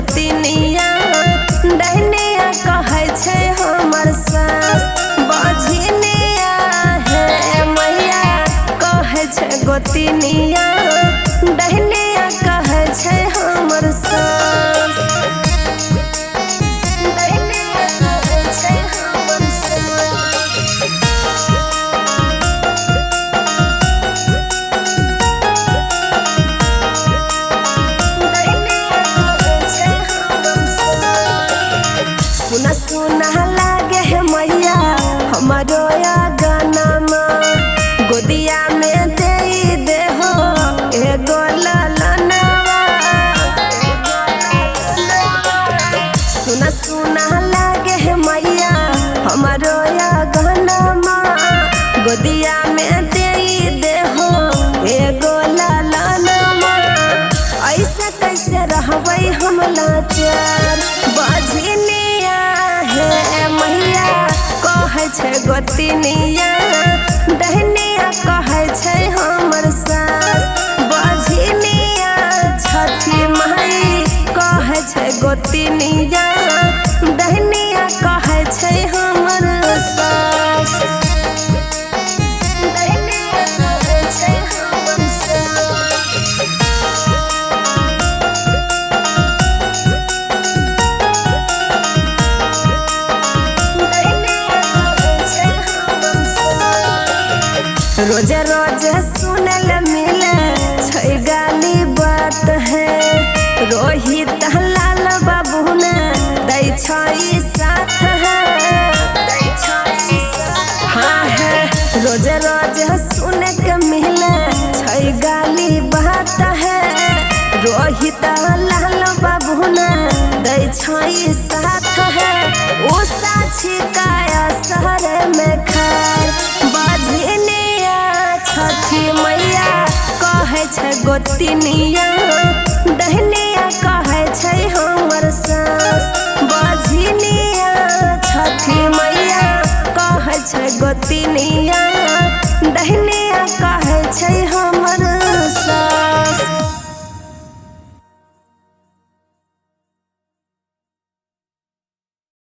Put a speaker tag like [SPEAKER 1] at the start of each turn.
[SPEAKER 1] गोतिनिया डहनिया कहे छे हमर सास बझनिया हे मैया कहे छे गोतिनिया डहनिया कहे छे हमर सास डहनिया कहे छे हमर सुना सुना लागे है मैया हमारो या गाना गोदिया में दे दे हो एगो ललनवा सुना सुना लागे है मैया हमारो या गाना गोदिया में दे दे हो एगो ललनवा ऐसे कैसे रहबै हम लाचार बझनिया हे मैया कहे छे गोतिनिया डहनिया कहे छे हमर सास बझनिया छठी माई कहे छे गोतिनिया डहनिया कहे छे हमर सास डहनिया कहे छे हमर सास रोज रोज सुनल मिले छै गाली बात है रोहित लाल बाबू ने दै छै साथ है हाँ है रोज रोज सुन के मिले छै गाली बात है रोहित लाल बाबू ने दै छै साथ है ओ साक्षी काया शहर में खार बझनिया छठी मैया कहे छे गोतिनिया डहनिया कहे छे हमर सास बझनिया छठी मैया कहे छे गोतिनिया डहनिया कहे छे हमर सास।